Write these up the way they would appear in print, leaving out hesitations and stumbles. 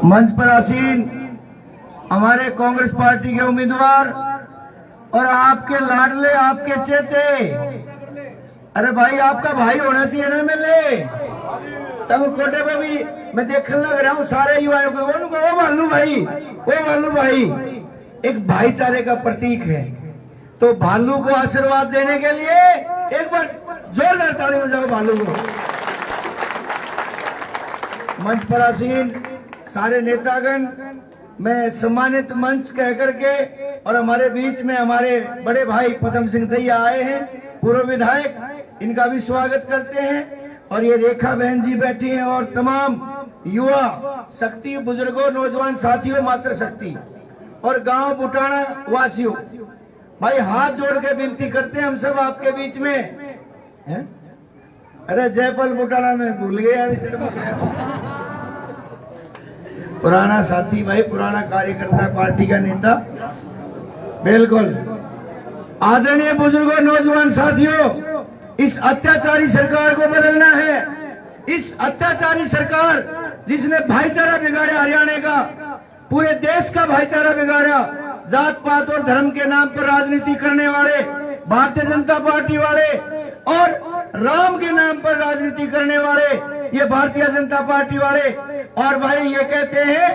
मंच पर आसीन हमारे कांग्रेस पार्टी के उम्मीदवार और आपके लाडले, आपके चेते, अरे भाई आपका भाई होना चाहिए ना मिले। तब कोटे पे भी मैं देखने लग रहा हूँ सारे युवाओं को, वो भालू भाई, वो भालू भाई एक भाईचारे का प्रतीक है। तो भालू को आशीर्वाद देने के लिए एक बार जोरदार ताली बजाओ भालू को। मंच पर आसीन सारे नेतागण, मैं सम्मानित मंच कह करके और हमारे बीच में हमारे बड़े भाई पदम सिंह दैया आए हैं, पूर्व विधायक, इनका भी स्वागत करते हैं। और ये रेखा बहन जी बैठी हैं और तमाम युवा शक्ति, बुजुर्गों, नौजवान साथियों, मातृ शक्ति और गांव बुटाना वासियों, भाई हाथ जोड़ के विनती करते हैं हम सब आपके बीच में है? अरे जयपाल बुटाना में भूल गया, पुराना साथी भाई, पुराना कार्यकर्ता, पार्टी का नेता, बिल्कुल। आदरणीय बुजुर्गों, नौजवान साथियों, इस अत्याचारी सरकार को बदलना है। इस अत्याचारी सरकार जिसने भाईचारा बिगाड़ा, हरियाणा का, पूरे देश का भाईचारा बिगाड़ा, जात पात और धर्म के नाम पर राजनीति करने वाले भारतीय जनता पार्टी वाले और राम के नाम पर राजनीति करने वाले ये भारतीय जनता पार्टी वाले। और भाई ये कहते हैं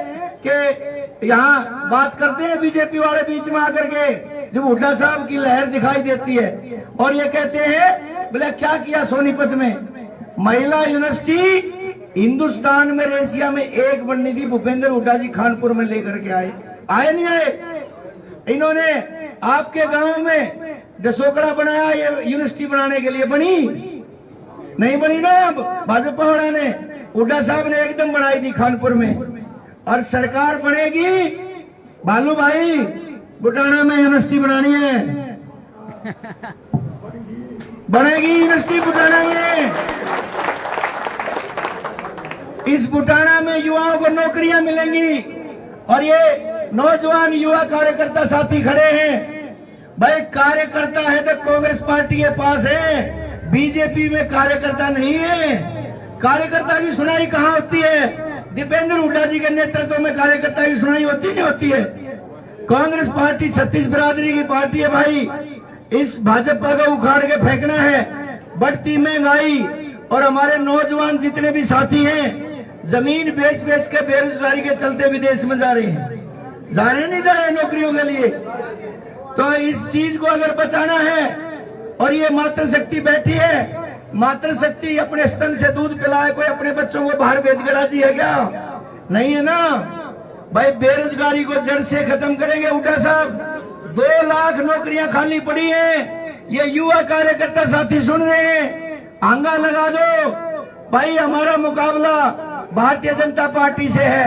कि यहाँ बात करते हैं बीजेपी वाले बीच में आकर के, जब हुड्डा साहब की लहर दिखाई देती है और ये कहते हैं बोले क्या किया सोनीपत में, महिला यूनिवर्सिटी हिंदुस्तान में, एशिया में एक बननी थी, भूपेंद्र हुड्डा जी खानपुर में लेकर के आए नहीं आए? इन्होंने आपके गांव में डसोकड़ा बनाया ये यूनिवर्सिटी बनाने के लिए, बनी नहीं बनी ना? भाजपा वाला ने, हुड्डा साहब ने एकदम बनाई थी खानपुर में। और सरकार बनेगी, भालू भाई बुटाना में यूनिवर्सिटी बनानी है, बनेगी यूनिवर्सिटी बुटाना में। इस बुटाना में युवाओं को नौकरियां मिलेंगी। और ये नौजवान युवा कार्यकर्ता साथी खड़े हैं, भाई कार्यकर्ता है तो कांग्रेस पार्टी के पास है, बीजेपी में कार्यकर्ता नहीं है। कार्यकर्ता की सुनाई कहाँ होती है? दीपेंद्र हुड्डा जी के नेतृत्व में कार्यकर्ता की सुनाई होती नहीं होती है? कांग्रेस पार्टी 36 बिरादरी की पार्टी है भाई, इस भाजपा को उखाड़ के फेंकना है। बढ़ती महंगाई और हमारे नौजवान जितने भी साथी हैं जमीन बेच बेच के बेरोजगारी के चलते विदेश में जा रहे हैं, नहीं जा रहे नौकरियों के लिए। तो इस चीज को अगर बचाना है, और ये मातृ शक्ति बैठी है, मातृ शक्ति अपने स्तन से दूध पिलाए, कोई अपने बच्चों को बाहर भेज के राजी है क्या? नहीं है ना भाई। बेरोजगारी को जड़ से खत्म करेंगे हुड्डा साहब। 2 लाख नौकरियां खाली पड़ी हैं, ये युवा कार्यकर्ता साथी सुन रहे हैं, आंगा लगा दो भाई। हमारा मुकाबला भारतीय जनता पार्टी से है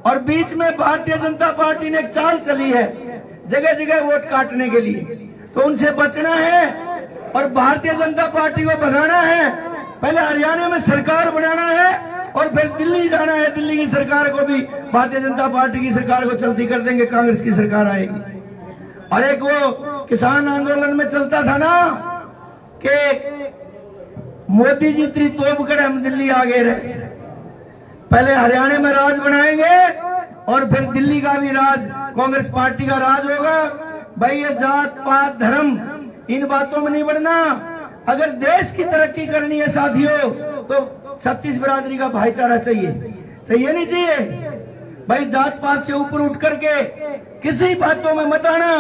और बीच में भारतीय जनता पार्टी ने एक चाल चली है जगह जगह वोट काटने के लिए, तो उनसे बचना है और भारतीय जनता पार्टी को भगाना है। पहले हरियाणा में सरकार बनाना है और फिर दिल्ली जाना है, दिल्ली की सरकार को भी भारतीय जनता पार्टी की सरकार को चलती कर देंगे, कांग्रेस की सरकार आएगी। और एक वो किसान आंदोलन में चलता था ना कि मोदी जी इतनी तोप करे हम दिल्ली आ गए रहे। पहले हरियाणा में राज बनाएंगे और फिर दिल्ली का भी राज कांग्रेस पार्टी का राज होगा। भाई ये जात पात धर्म इन बातों में नहीं बढ़ना। अगर देश की तरक्की करनी है साथियों तो 36 बिरादरी का भाईचारा चाहिए, चाहिए नहीं चाहिए? भाई जात पात से ऊपर उठ करके किसी बातों में मत आना।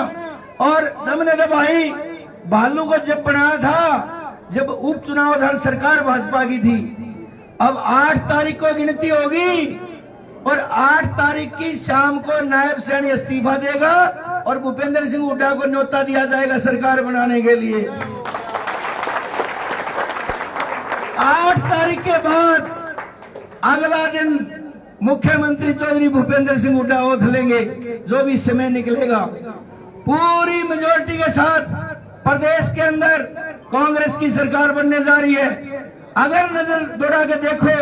और दमने दे भाई, भालू को जब बनाया था, जब उपचुनाव हर सरकार भाजपा की थी, अब 8 तारीख को गिनती होगी और 8 तारीख की शाम को नायब सैनी इस्तीफा देगा और भूपेंद्र सिंह हुड्डा को न्योता दिया जाएगा सरकार बनाने के लिए। 8 तारीख के बाद अगला दिन मुख्यमंत्री चौधरी भूपेंद्र सिंह हुड्डा ओथ लेंगे, जो भी समय निकलेगा। पूरी मेजोरिटी के साथ प्रदेश के अंदर कांग्रेस की सरकार बनने जा रही है। अगर नजर दौड़ा के देखो,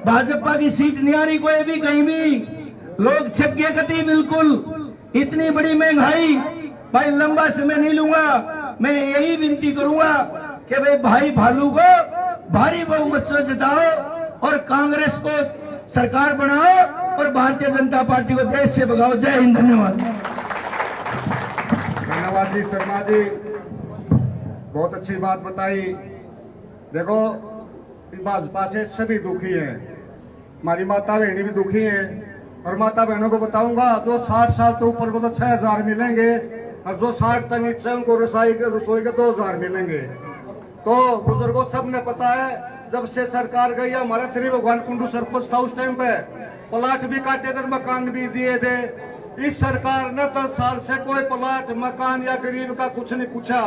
भाजपा की सीट नहीं आ रही कोई भी, कहीं भी लोग छिप गए कती। बिल्कुल इतनी बड़ी महंगाई, भाई लंबा समय नहीं लूंगा, मैं यही विनती करूंगा कि भाई भालू को भारी बहुमत से जिताओ और कांग्रेस को सरकार बनाओ और भारतीय जनता पार्टी को देश से भगाओ। जय हिंद, धन्यवाद। धन्यवाद जी शर्मा जी, बहुत अच्छी बात बताई। देखो भाजपा से सभी दुखी हैं, हमारी माता बहनें भी दुखी हैं, और माता बहनों को बताऊंगा जो 60 साल तो ऊपर को तो 6000 मिलेंगे, और जो 60 तक नीचे उनको रसोई के 2000 मिलेंगे। तो बुजुर्गों सबने पता है, जब से सरकार गई है, हमारे श्री भगवान कुंडू सरपंच था उस टाइम पे प्लाट भी काटे थे, मकान भी दिए थे। इस सरकार ने 10 साल से कोई प्लाट मकान या गरीब का कुछ नहीं पूछा।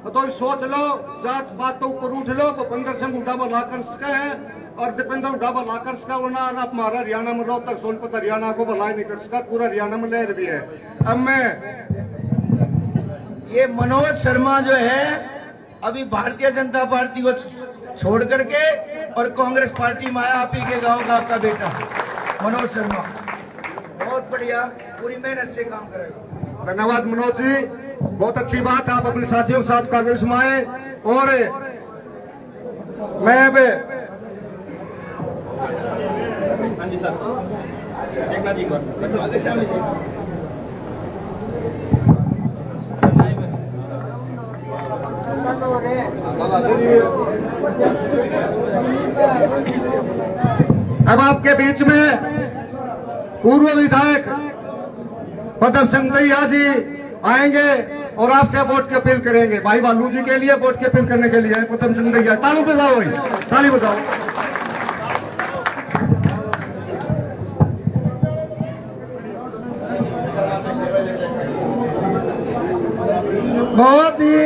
तो सोच लो, जात बात तो ऊपर उठ लो, भूपेंद्र सिंह उठावा लाकर सके है और दीपेंद्र उठावा लाकर सका, वरना आप हमारा हरियाणा में रहो तक सोनपत हरियाणा को भलाई नहीं कर सका, पूरा हरियाणा में लहर भी है। अब मैं ये मनोज शर्मा जो है अभी भारतीय जनता पार्टी को छोड़ करके और कांग्रेस पार्टी में आया, आप ही के गांव का आपका बेटा मनोज शर्मा, बहुत बढ़िया, पूरी मेहनत से काम करेगा। धन्यवाद मनोज जी, बहुत अच्छी बात, आप अपने साथियों के साथ कांग्रेस में आए। और मैं अब आपके बीच में पूर्व विधायक पदम सिंह दैया जी आएंगे और आपसे वोट की अपील करेंगे। भाई बालू जी के लिए वोट की अपील करने के लिए पदम सिंह दैया, ताली बजाओ भाई, ताली बजाओ। बहुत ही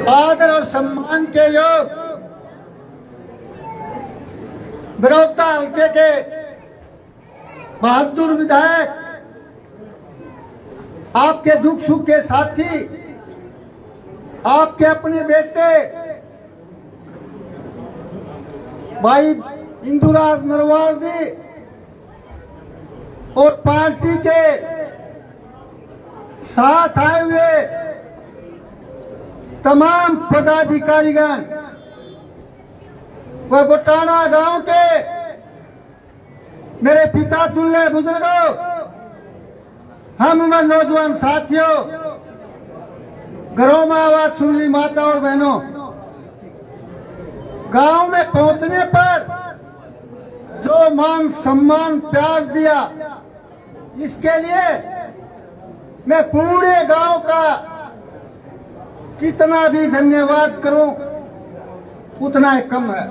आदर और सम्मान के योग बड़ौदा हल्के के बहादुर विधायक, आपके दुख सुख के साथी, आपके अपने बेटे भाई इंदुराज नरवाल जी और पार्टी के साथ आए हुए तमाम पदाधिकारीगण व बटाना गांव के मेरे पिता तुल्य बुजुर्गों, हम उम्र नौजवान साथियों, घरों में आवाज सुन ली माता और बहनों, गांव में पहुंचने पर जो मान सम्मान प्यार दिया, इसके लिए मैं पूरे गांव का जितना भी धन्यवाद करूं उतना ही कम है।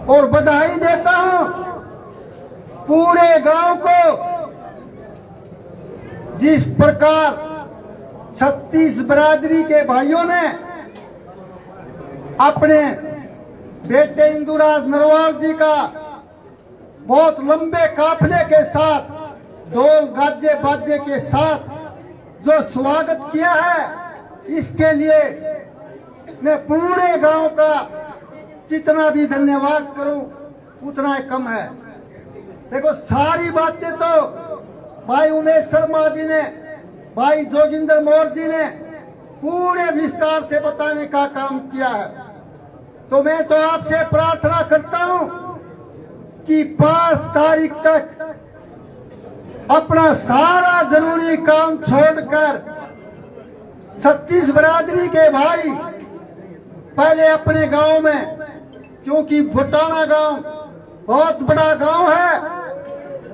और बधाई देता हूं पूरे गांव को, जिस प्रकार 36 बरादरी के भाइयों ने अपने बेटे इंदुराज नरवाल जी का बहुत लंबे काफिले के साथ, ढोल गाजे बाजे के साथ जो स्वागत किया है, इसके लिए मैं पूरे गांव का जितना भी धन्यवाद करूं उतना ही कम है। देखो, सारी बातें तो भाई उमेश शर्मा जी ने, भाई जोगिंदर मौर्य जी ने पूरे विस्तार से बताने का काम किया है। तो मैं तो आपसे प्रार्थना करता हूं कि 5 तारीख तक अपना सारा जरूरी काम छोड़कर 36 बरादरी के भाई पहले अपने गांव में, क्योंकि बटाना गांव बहुत बड़ा गांव है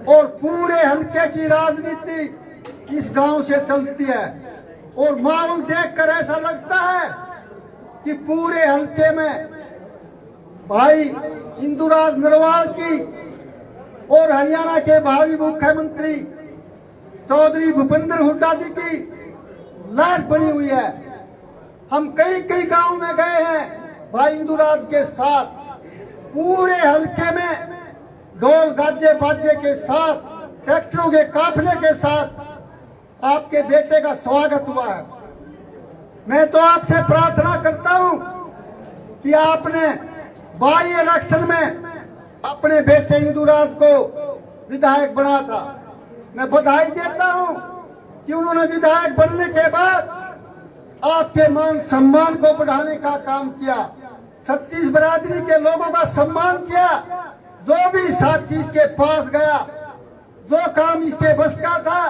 और पूरे हल्के की राजनीति इस गांव से चलती है, और माहौल देखकर ऐसा लगता है कि पूरे हल्के में भाई इंदुराज नरवाल की और हरियाणा के भावी मुख्यमंत्री चौधरी भूपेंद्र हुड्डा जी की लहर बनी हुई है। हम कई कई गांव में गए हैं भाई इंदुराज के साथ, पूरे हल्के में ढोल गाजे बाजे के साथ, ट्रैक्टरों के काफिले के साथ आपके बेटे का स्वागत हुआ है। मैं तो आपसे प्रार्थना करता हूं कि आपने बाई इलेक्शन में अपने बेटे इंदुराज को विधायक बना था। मैं बधाई देता हूं कि उन्होंने विधायक बनने के बाद आपके मान सम्मान को बढ़ाने का काम किया, छत्तीस बिरादरी के लोगों का सम्मान किया। जो भी साथी इसके पास गया, जो काम इसके बस का था,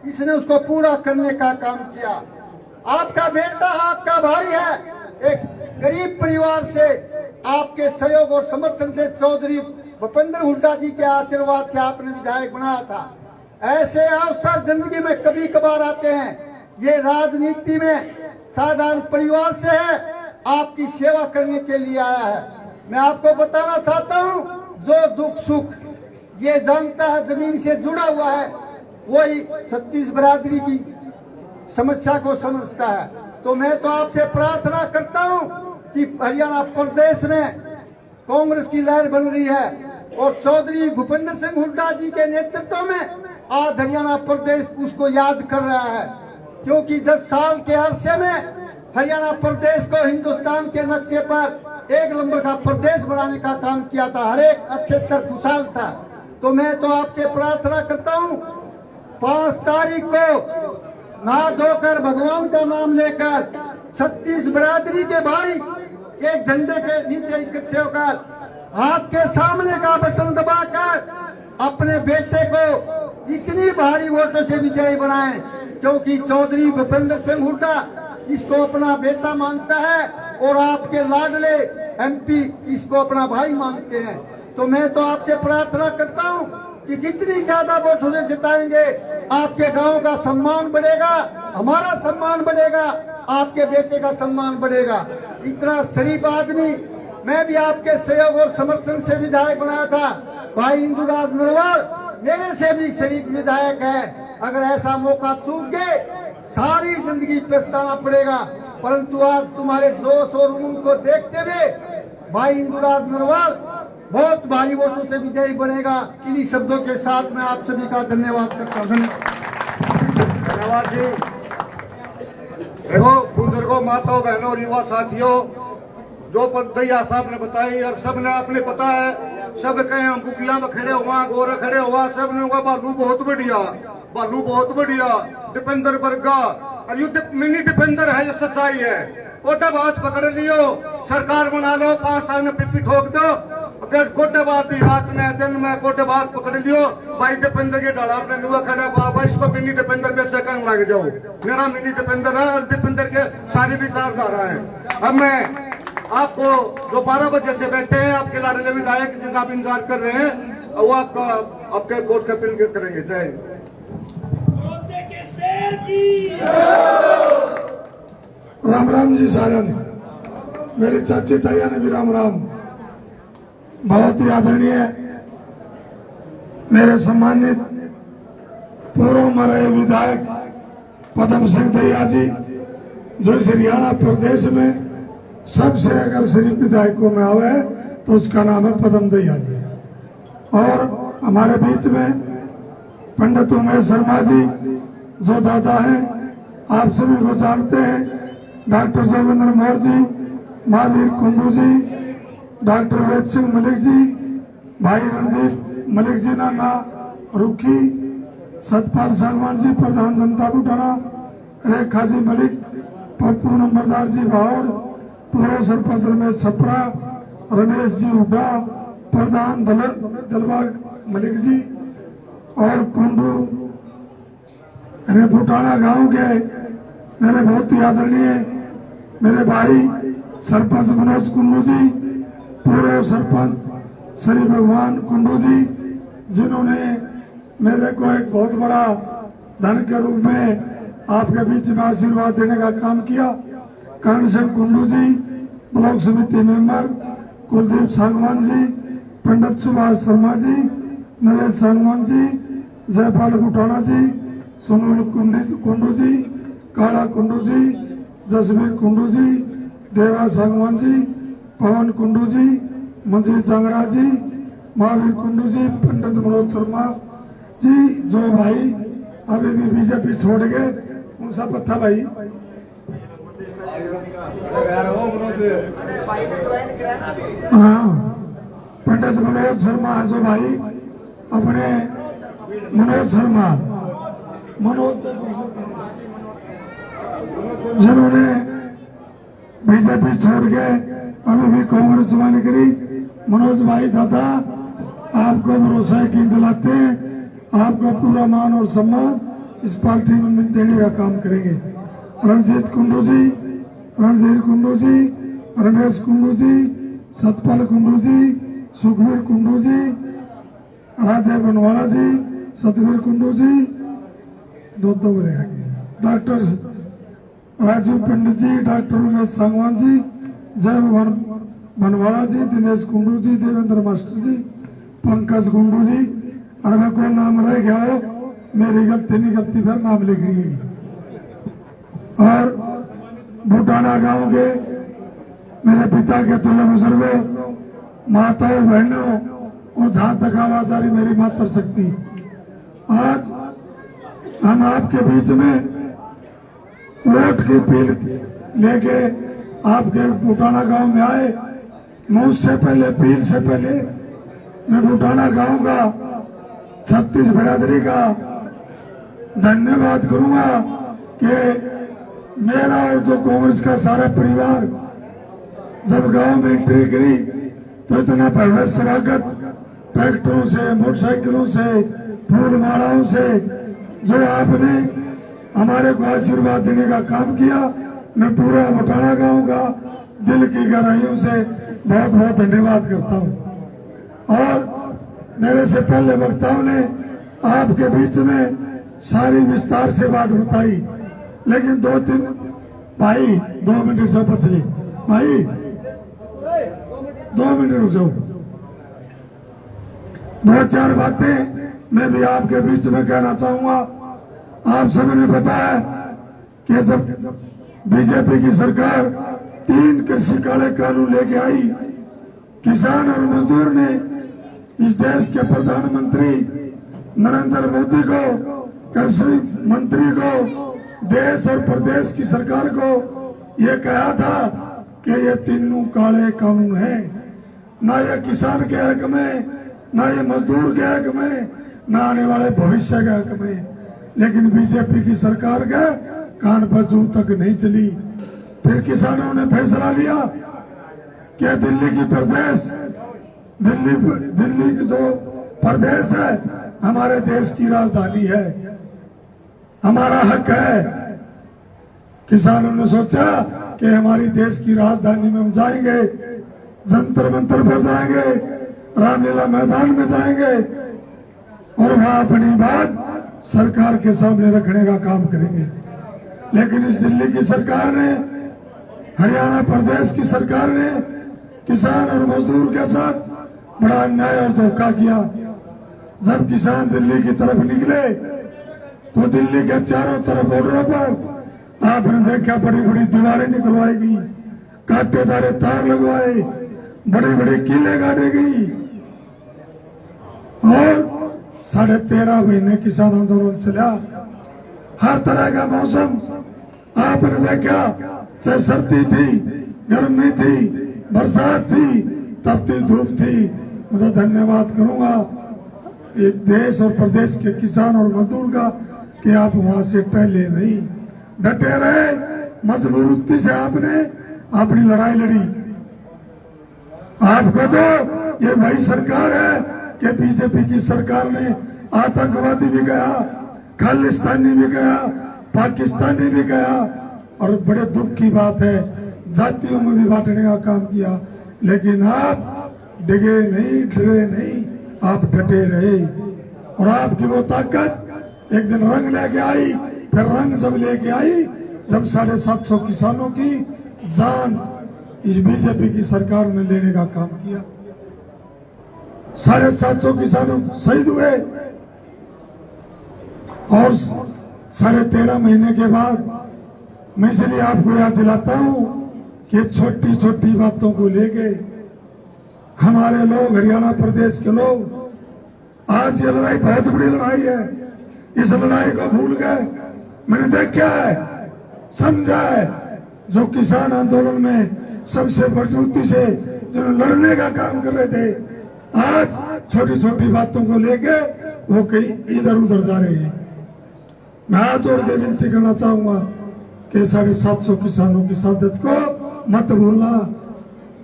इसने उसको पूरा करने का काम किया। आपका बेटा, आपका भाई है, एक गरीब परिवार से आपके सहयोग और समर्थन से चौधरी भूपेंद्र हुड्डा जी के आशीर्वाद से आपने विधायक बनाया था। ऐसे अवसर जिंदगी में कभी कभार आते हैं। ये राजनीति में साधारण परिवार से है, आपकी सेवा करने के लिए आया है। मैं आपको बताना चाहता हूँ, जो दुख सुख ये जानता है, जमीन से जुड़ा हुआ है, वही छत्तीस बिरादरी की समस्या को समझता है। तो मैं तो आपसे प्रार्थना करता हूँ कि हरियाणा प्रदेश में कांग्रेस की लहर बन रही है और चौधरी भूपेंद्र सिंह हुड्डा जी के नेतृत्व में आज हरियाणा प्रदेश उसको याद कर रहा है, क्योंकि 10 साल के अरसे में हरियाणा प्रदेश को हिंदुस्तान के नक्शे पर एक नंबर का प्रदेश बनाने का काम किया था। हर एक क्षेत्र खुशहाल था। तो मैं तो आपसे प्रार्थना करता हूँ, 5 तारीख को नहा धोकर भगवान का नाम लेकर छत्तीस बिरादरी के भाई एक झंडे के नीचे इकट्ठे होकर हाथ के सामने का बटन दबाकर अपने बेटे को इतनी भारी वोटों से विजयी बनाएं, क्योंकि चौधरी भूपेंद्र सिंह हुड्डा इसको अपना बेटा मानता है और आपके लाडले MP इसको अपना भाई मानते हैं। तो मैं तो आपसे प्रार्थना करता हूं कि जितनी ज्यादा वोटों से जिताएंगे, आपके गांव का सम्मान बढ़ेगा, हमारा सम्मान बढ़ेगा, आपके बेटे का सम्मान बढ़ेगा। इतना शरीफ आदमी, मैं भी आपके सहयोग और समर्थन से विधायक बनाया था। भाई इंदुराज नरवाल मेरे से भी शरीफ विधायक है। अगर ऐसा मौका चूक गए, सारी जिंदगी पछताना पड़ेगा। परंतु आज तुम्हारे जोश और उमंग को देखते हुए भाई इंदुराज नरवाल बहुत भारी वोटों से विजयी बनेगा। इन्हीं शब्दों के साथ मैं आप सभी का धन्यवाद करता हूँ। धन्यवाद जी। देखो बुजुर्गों, माताओं, बहनों और युवा साथियों, जो दैया साहब ने बताई और सब ने आपने पता है, सब कहे हम कुकिया में खड़े हुआ, गोरा खड़े हुआ, सब ने कहा भालू बहुत बढ़िया, भालू बहुत बढ़िया, दीपेंद्र वर्गा और युद्ध मिनी दीपेंद्र है, ये सच्चाई है। कोटा बात पकड़ लियो, सरकार बना लो, 5 साल में पिप्पी ठोक दो, अगर कोटे बात रात में दिन में कोटे बात पकड़ लियो, भाई दीपेंद्र के डाला अपने लुआ खड़ा बाबा, इसको मिनी दीपेंद्र पे सेकंड लग जाओ। मेरा मिनी दीपेंद्र है और दीपेंद्र के सारी विचारधारा है। अब मैं आपको जो 12 बजे से बैठे हैं, आपके लाडले विधायक जिनका आप इंतजार कर रहे हैं, वो आपका आपके कोर्ट का अपील करेंगे। जय राम राम जी सारे ने, मेरे चाचे ताया ने भी राम राम। बहुत ही आदरणीय मेरे सम्मानित पूर्व मरे विधायक पदम सिंह दहिया जी, जो इस हरियाणा प्रदेश में सबसे अगर शरीफ विधायकों में आवे तो उसका नाम है पदम दहिया जी। और हमारे बीच में पंडित उमेश शर्मा जी जो दादा हैं, आप सभी को जानते हैं, डॉक्टर जोगेंद्र मौर्य जी, महावीर कुंडू जी, डॉक्टर वेद सिंह मलिक जी, भाई रणदीप मलिक जी नाना रुखी, सतपाल सांगवान जी प्रधान जनता बुटाना, रेखा जी मलिक, पप्पू नंबरदार जी भावड़, पूर्व सरपंच रमेश छपरा, रमेश जी हुड्डा, प्रधान दलबाग मलिक जी और कुंडू बुटाना गांव के मेरे बहुत ही आदरणीय मेरे भाई सरपंच मनोज कुंडू जी, पूर्व सरपंच श्री भगवान कुंडू जी, जिन्होंने मेरे को एक बहुत बड़ा धन के रूप में आपके बीच में आशीर्वाद देने का काम किया। कर्ण सिंह कुंडू जी, ब्लॉक समिति मेंबर कुलदीप सांगवान जी, पंडित सुभाष शर्मा जी, नरेश सांगवान जी, जयपाल बुटाना जी, सुनील कुंडू जी, काला कुंडू जी, जसवीर कुंडू जी, देवा सांगवान जी, पवन कुंडू जी, मंजीत जांगड़ा जी, महावीर कुंडू जी, पंडित मनोज शर्मा जी, जो भाई अभी भी बीजेपी छोड़ गए, उनसा पत्था भाई हाँ, पंडित मनोज शर्मा है जो भाई अपने मनोज शर्मा मनोज जिन्होंने बीजेपी छोड़ के अभी भी कांग्रेस ज्वाइन करी, मनोज भाई दादा आपको भरोसा यकीन दिलाते हैं, आपको पूरा मान और सम्मान इस पार्टी में देने का काम करेंगे। रणजीत कुंडू जी, रणधीर कुंडू जी, रमेश कुंडू जी, सतपाल कुंडू जी, सुखवीर कुंडू जी, राधे बनवाला जी, सतवीर कुंडू जी, दो बनेगा, डॉक्टर राजीव पंडित जी, डॉक्टर उमेश सांगवान जी, जय बनवाला जी, दिनेश कुंडू जी, देवेंद्र मास्टर जी, पंकज कुंडू जी। और मैं कोई नाम रह गया हो, मेरी गलती नहीं, गलती फिर नाम लिख रही। और भूटाना गांव के मेरे पिता के तुल्य बुजुर्गों, माताओं, बहनों और जहां तक आवाज आ रही मेरी मातृशक्ति, आज हम आपके बीच में वोट की अपील लेके आपके भूटाना गांव में आए। मैं उससे पहले, अपील से पहले मैं भूटाना गांव का, छत्तीस बिरादरी का धन्यवाद करूंगा कि मेरा और जो कांग्रेस का सारा परिवार जब गांव में एंट्री करी तो इतना भव्य स्वागत ट्रैक्टरों से, मोटरसाइकिलों से, फूल मालाओं से जो आपने हमारे को आशीर्वाद देने का काम किया, मैं पूरा भूटाना गांव का दिल की गहराइयों से बहुत बहुत धन्यवाद करता हूं। और मेरे से पहले वक्ताओं ने आपके बीच में सारी विस्तार से बात बताई, लेकिन दो तीन भाई 2 मिनट से बचले भाई 2 मिनट रुक जाओ, 2-4 बातें मैं भी आपके बीच में कहना चाहूंगा। आप सभी ने पता है कि जब बीजेपी की सरकार 3 कृषि काले कानून लेके आई, किसान और मजदूर ने इस देश के प्रधानमंत्री नरेंद्र मोदी को, कृषि मंत्री को, देश और प्रदेश की सरकार को ये कहा था कि ये तीनों काले कानून हैं, ना ये किसान के हक में, ना ये मजदूर के हक में, ना आने वाले भविष्य के हक में। लेकिन बीजेपी की सरकार के कान पर जू तक नहीं चली। फिर किसानों ने फैसला लिया कि दिल्ली की प्रदेश, दिल्ली की जो प्रदेश है हमारे देश की राजधानी है, हमारा हक है। किसानों ने सोचा कि हमारी देश की राजधानी में हम जाएंगे, जंतर मंतर पर जाएंगे, रामलीला मैदान में जाएंगे और वहां अपनी बात सरकार के सामने रखने का काम करेंगे। लेकिन इस दिल्ली की सरकार ने, हरियाणा प्रदेश की सरकार ने किसान और मजदूर के साथ बड़ा अन्याय और धोखा किया। जब किसान दिल्ली की तरफ निकले तो दिल्ली के चारों तरफ बॉर्डरों पर आपने देखा बड़ी बड़ी दीवारें निकलवाई गई, कांटेदार तार लगवाए, बड़े बड़े किले गाड़े गई और 13.5 महीने किसान आंदोलन चला। हर तरह का मौसम आपने देखा, चाहे सर्दी थी, गर्मी थी, बरसात थी, तपती धूप थी। मैं धन्यवाद करूंगा ये देश और प्रदेश के किसान और मजदूर का कि आप वहां से टहले नहीं, डटे रहे, मजबूती से आपने अपनी लड़ाई लड़ी। आपको तो ये वही सरकार है कि बीजेपी की सरकार ने आतंकवादी भी गया, खालिस्तानी भी गया, पाकिस्तानी भी गया और बड़े दुख की बात है जातियों में भी बांटने का काम किया। लेकिन आप डिगे नहीं, डरे नहीं, आप डटे रहे और आपकी वो ताकत एक दिन रंग लेके आई। फिर रंग जब लेके आई जब 750 किसानों की जान इस बीजेपी की सरकार ने लेने का काम किया, 750 किसानों शहीद हुए और 13.5 महीने के बाद मैं इसलिए आपको याद दिलाता हूं कि छोटी छोटी बातों को लेके हमारे लोग, हरियाणा प्रदेश के लोग, आज ये लड़ाई बहुत बड़ी लड़ाई है। इस लड़ाई को भूल गए। मैंने देखा है, समझा है, जो किसान आंदोलन में सबसे मजबूती से जो लड़ने का काम कर रहे थे, आज छोटी छोटी बातों को लेके वो कहीं इधर उधर जा रहे हैं। मैं हाथ जोड़ के विनती करना चाहूंगा कि 750 किसानों की शहादत को मत भूलना।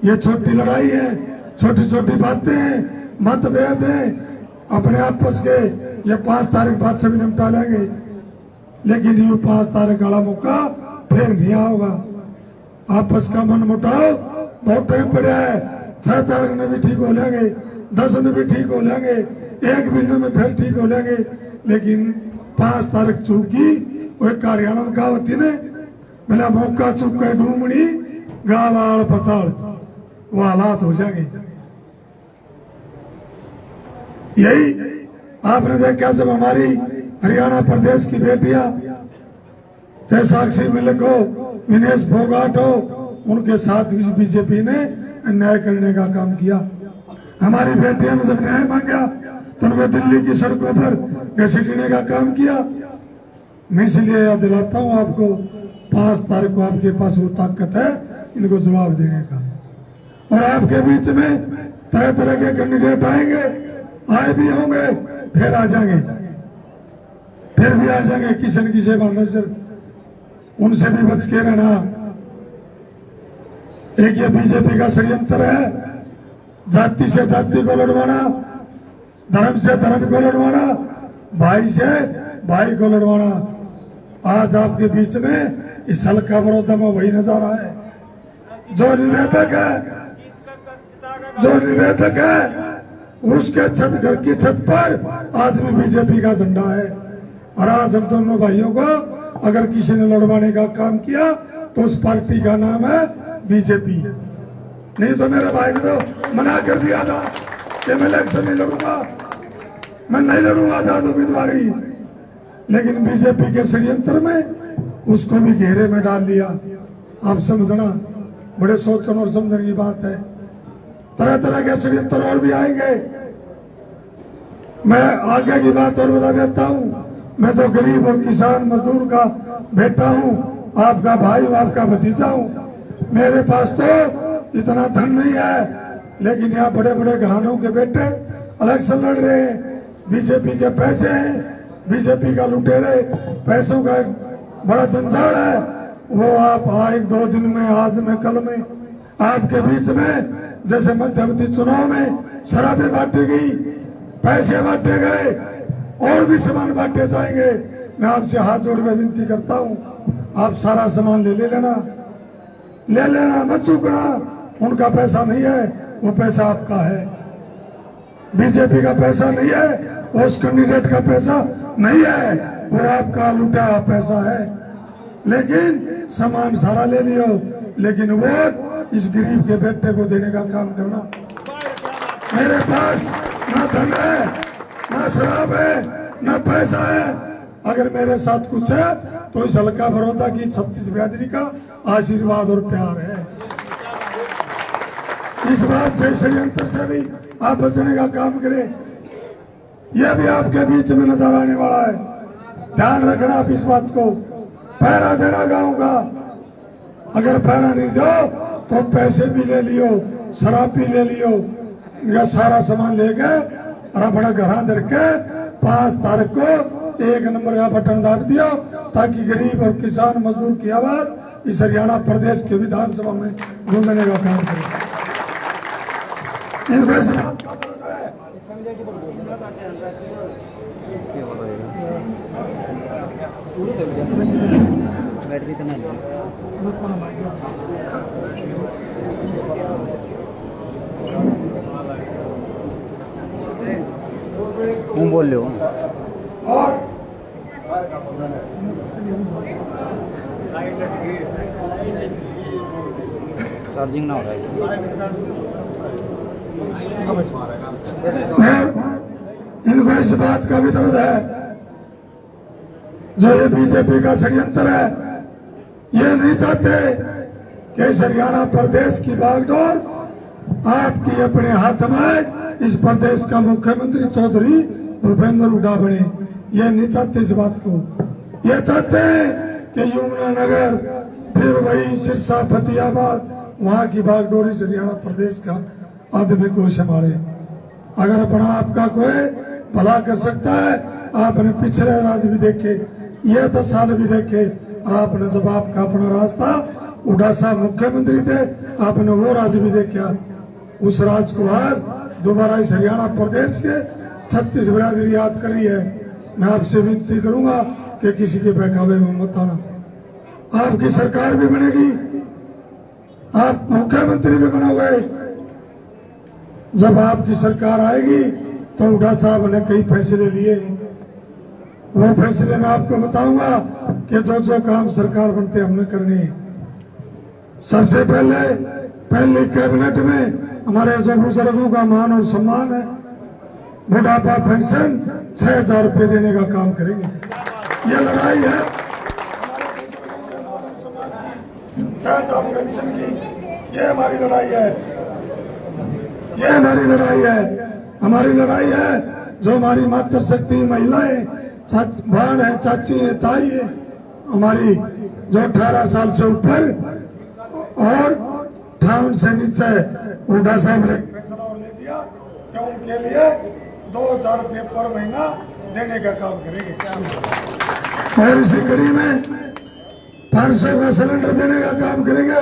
ये छोटी लड़ाई है, छोटी छोटी बातें हैं, मतभेद है अपने आपस के। ये 5 तारीख बाद सभी निपटा लेंगे, लेकिन ये 5 तारीख वाला मौका फिर नहीं होगा। आपस का मन मुटाव बहुत टाइम पड़ा है। 6 तारीख में भी ठीक हो लेंगे, 10 में भी ठीक हो लेंगे, 1 महीने में फिर ठीक हो लेंगे, लेकिन 5 तारीख चूकी वो हरियाणा में कहावती ने मेरा मौका चुका ढूंढनी गावाड़ पचाड़, वो हालात हो जाएंगे। यही आपने देखा जब हमारी हरियाणा प्रदेश की बेटियां चाहे साक्षी मलिक हो, विनेश फोगाट हो, उनके साथ बीजेपी ने अन्याय करने का काम किया। हमारी बेटियों ने जब न्याय मांगा तो उन्हें दिल्ली की सड़कों पर घसीटने का काम किया। मैं इसलिए याद दिलाता हूं आपको, 5 तारीख को आपके पास वो ताकत है इनको जवाब देने का। और आपके बीच में तरह तरह के कैंडिडेट आएंगे, आए भी होंगे, फिर आ जाएंगे, फिर भी आ जाएंगे किशन की सेवा नजर, उनसे भी बच के रहना। एक ये बीजेपी का षड्यंत्र है, जाति से जाति को लड़वाना, धर्म से धर्म को लड़वाना, भाई से भाई को लड़वाना। आज आपके बीच में इस हल्का बड़ौदा में वही नजारा है। जो निवेदक है उसके छत, घर की छत पर आज भी बीजेपी का झंडा है। और आज हम दोनों भाइयों को अगर किसी ने लड़वाने का काम किया तो उस पार्टी का नाम है बीजेपी। नहीं तो मेरे भाई ने तो मना कर दिया था कि मैं इलेक्शन नहीं लड़ूंगा, मैं नहीं लड़ूंगा आजाद उम्मीदवारी, लेकिन बीजेपी के षड्यंत्र में उसको भी घेरे में डाल दिया। आप समझना, बड़े सोचने और समझने की बात है। तरह तरह के षड्यंत्र और भी आएंगे। मैं आगे की बात और बता देता हूँ, मैं तो गरीब और किसान मजदूर का बेटा हूँ, आपका भाई हूँ, आपका भतीजा हूँ। मेरे पास तो इतना धन नहीं है, लेकिन यहाँ बड़े बड़े घरानों के बेटे इलेक्शन लड़ रहे हैं। बीजेपी के पैसे हैं, बीजेपी का लुटेरे, पैसों का एक बड़ा जंजाल है। वो आप 1-2 दिन में, आज में, कल में आपके बीच में जैसे मध्यवर्ती चुनाव में शराबें बांटी गई, पैसे बांटे गए, और भी सामान बांटे जाएंगे। मैं आपसे हाथ जोड़कर विनती करता हूँ, आप सारा सामान ले लेना, मत चूकना। उनका पैसा नहीं है, वो पैसा आपका है। बीजेपी का पैसा नहीं है, वो उस कैंडिडेट का पैसा नहीं है, वो आपका लुटा हुआ पैसा है। लेकिन सामान सारा ले लियो, लेकिन वोट इस गरीब के बेटे को देने का काम करना। मेरे पास ना धन है, ना शराब है, ना पैसा है। अगर मेरे साथ कुछ है तो इस हल्का बड़ौदा की 36 बिरादरी का आशीर्वाद और प्यार है। इस बात से, षड्यंत्र से भी आप बचने का काम करें। यह भी आपके बीच में नजर आने वाला है, ध्यान रखना आप इस बात को। पहरा देना गाँव का, अगर पहरा नहीं दो तो पैसे भी ले लियो, शराब भी ले लियो, इनका सारा सामान लेके और अपना घर धर के 5 तारीख को 1 नंबर का बटन दाब दिया, ताकि गरीब और किसान मजदूर की आवाज इस हरियाणा प्रदेश के विधानसभा में गूंजने का काम करें। बोल रहे हो और चार्जिंग ना हो रहा है। इनको इस बात का भी दर्द है, जो ये बीजेपी का षड्यंत्र है। ये नहीं चाहते कि इस हरियाणा प्रदेश की बागडोर आपकी अपने हाथ में इस प्रदेश का मुख्यमंत्री चौधरी भूपेंद्र हुड्डा बने। ये नहीं चाहते इस बात को। ये चाहते हैं कि यमुनानगर, फिर वही सिरसा, फतेहाबाद, वहां की बागडोर इस हरियाणा प्रदेश का आदमी को संभाले। अगर अपना आपका कोई भला कर सकता है, आपने पिछले राज भी देखे, ये 10 साल भी देखे, और आपने जब आपका अपना रास्ता उड़ा साहब मुख्यमंत्री थे, आपने वो राज भी देखा, उस राज को आज दोबारा इस हरियाणा प्रदेश के 36 बिरादरी याद कर रही है। मैं आपसे विनती करूंगा कि किसी के बहकावे में मत आना। आपकी सरकार भी बनेगी, आप मुख्यमंत्री भी बनोगे। जब आपकी सरकार आएगी तो हुड्डा साहब ने कई फैसले लिए, वो फैसले मैं आपको बताऊंगा कि जो जो काम सरकार बनते हमने करने हैं। सबसे पहले कैबिनेट में हमारे जो बुजुर्गों का मान और सम्मान है, बुढ़ापा पेंशन 6,000 रुपये देने का काम करेंगे। ये लड़ाई है 6,000 पेंशन की, ये हमारी लड़ाई है, ये हमारी लड़ाई है। हमारी लड़ाई है जो हमारी मातृशक्ति महिलाएं, बहन है, चाची है, ताई है, हमारी जो 18 साल से ऊपर और 58 से नीचे हुड्डा साहब ने फैसला और ले दिया कि उनके लिए 2,000 रुपये पर महीना देने का काम करेंगे। और इसी कड़ी में 500 का सिलेंडर देने का काम करेंगे।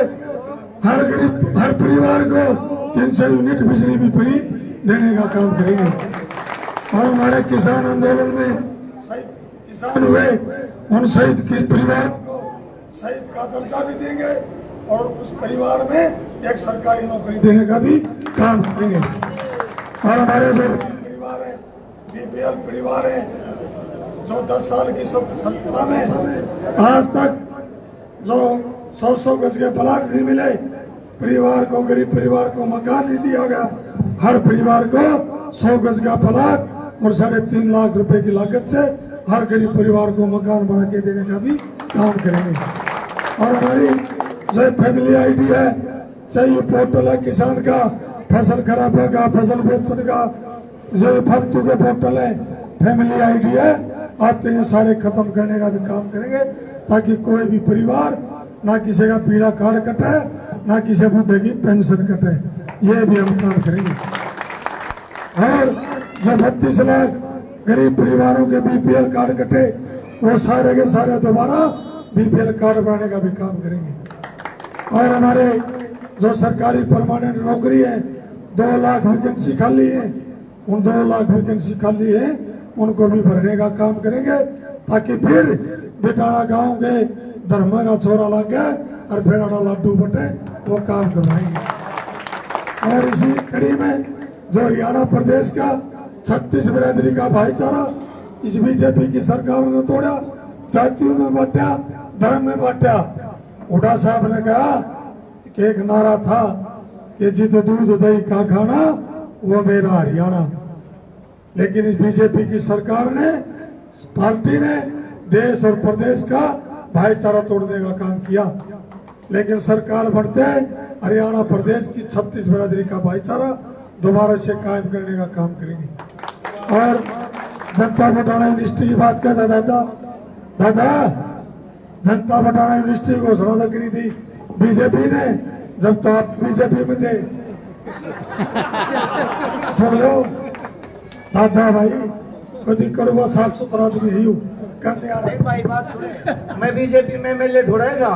हर गरीब, हर परिवार को 300 यूनिट बिजली भी फ्री देने का काम करेंगे। और हमारे किसान आंदोलन में शहीद किसान हुए, उन शहीद के परिवार को शहीद का दर्जा भी देंगे और उस परिवार में एक सरकारी नौकरी देने का भी काम करेंगे। और हमारे जो परिवार है, बीपीएल परिवार है, जो 10 साल की सत्ता में आज तक जो 100 गज के प्लाट नहीं मिले, परिवार को, गरीब परिवार को मकान नहीं दिया गया, हर परिवार को 100 गज का प्लाट और 3.5 लाख रुपए की लागत से हर गरीब परिवार को मकान बना के देने का भी काम करेंगे। और हमारी जो फैमिली आईडी है, चाहे ये पोर्टल है किसान का, फसल खराबे का, फसल बेचने का, जो फालतू के पोर्टल है, फैमिली आईडी है, आते हैं सारे खत्म करने का भी काम करेंगे, ताकि कोई भी परिवार ना किसी का पीड़ा कार्ड कटे, ना किसी बूढ़े की पेंशन कटे, ये भी हम काम करेंगे। और जो 32 लाख गरीब परिवारों के बीपीएल कार्ड कटे, वो सारे के सारे दोबारा बीपीएल कार्ड बनाने का भी काम करेंगे। और हमारे जो सरकारी परमानेंट नौकरी है, 2 लाख वैकेंसी खाली है, उन 2 लाख वैकेंसी खाली है, उनको भी भरने का काम करेंगे, ताकि फिर बिटाड़ा गांव के धर्म का छोरा लग गया और फिर लाडू बटे, वो काम करवाएंगे। और इसी कड़ी में जो हरियाणा प्रदेश का 36 बिरादरी का भाईचारा इस बीजेपी की सरकार ने तोड़ा, जातियों में बांटा, धर्म में बांटा। हुड्डा साहब ने कहा कि एक नारा था कि जित दूध दही का खाना वो मेरा हरियाणा, लेकिन इस बीजेपी की सरकार ने, पार्टी ने देश और प्रदेश का भाईचारा तोड़ने का काम किया। लेकिन सरकार बढ़ते हरियाणा प्रदेश की 36 बिरादरी का भाईचारा दोबारा से कायम करने का काम करेंगे। और जनता बटाना यूनिवर्सिटी की बात करता दादा, जनता बटाना यूनिवर्सिटी की घोषणा तो करी थी बीजेपी ने, जब तो आप बीजेपी में थे। सुन लो दादा भाई, कभी कड़वा साफ सुथरा आदमी ही हूँ, कहते यार भाई बात सुने, मैं बीजेपी में एमएलए थोड़ेगा,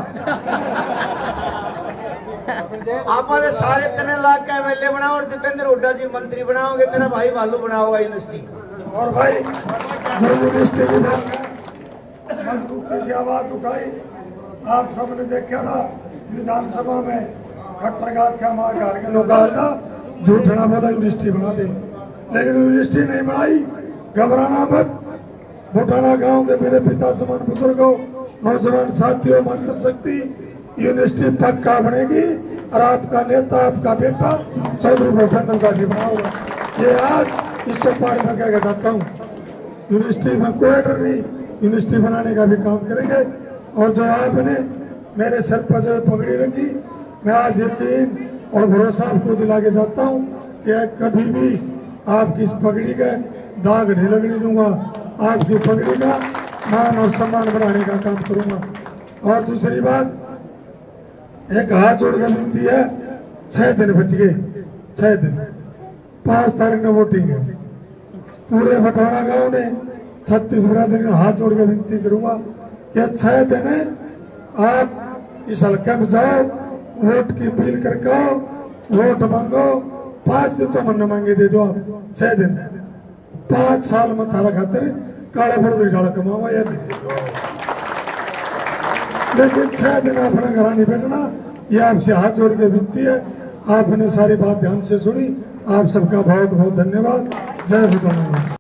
आपने सारे 3 लाख का एमएलए बनाओ और दीपेंद्र हुड्डा जी मंत्री बनाओगे, मेरा भाई भालू बनाओगा यूनिवर्सिटी। और भाई यूनिवर्सिटी की मजबूती से आवाज उठाई, आप सबने देखा था विधानसभा में खट्टर का क्या मार गाड़ के लोग था, झूठना बोला यूनिवर्सिटी बना दे, लेकिन यूनिवर्सिटी नहीं बनाई। घबराना मत, भोटाना गांव के मेरे पिता समान बुजुर्गों, नौजवान साथियों, मातृशक्ति यूनिवर्सिटी पक्का बनेगी और आपका नेता, आपका बेटा चौधरी भूपेंद्र का जी बनाओगा। ये आज इस चौपाल में कह जाता हूँ, यूनिवर्सिटी में कोई डर नहीं, यूनिवर्सिटी बनाने का भी काम करेंगे। और जो आपने मेरे सर पर जो पगड़ी रखी, मैं आज यकीन और भरोसा आपको दिला के जाता हूँ कि कभी भी आपकी इस पगड़ी का दाग नहीं लगने दूंगा, आपकी पगड़ी का मान और सम्मान बढ़ाने का काम करूंगा। और दूसरी बात, एक हाथ जोड़कर विनती है, 6 दिन बच गए, 6 दिन, 5 तारीख में वोटिंग है। पूरे बटाना गांव ने 36 बिरादरी ने हाथ जोड़कर विनती करूंगा कि 6 दिन आप इस हल्के में जाओ, वोट की अपील करके आओ, वोट मांगो। 5 दिन तो मन मांगे दे दो आप, 6 दिन, 5 साल में थारा खातिर काला बड़ोदरी डाला कमावा या लेकिन 6 दिन अपना घर नहीं बैठना। ये आपसे हाथ जोड़ के विनती है। आपने सारी बात ध्यान से सुनी। आप सबका बहुत बहुत धन्यवाद। जय हिंद।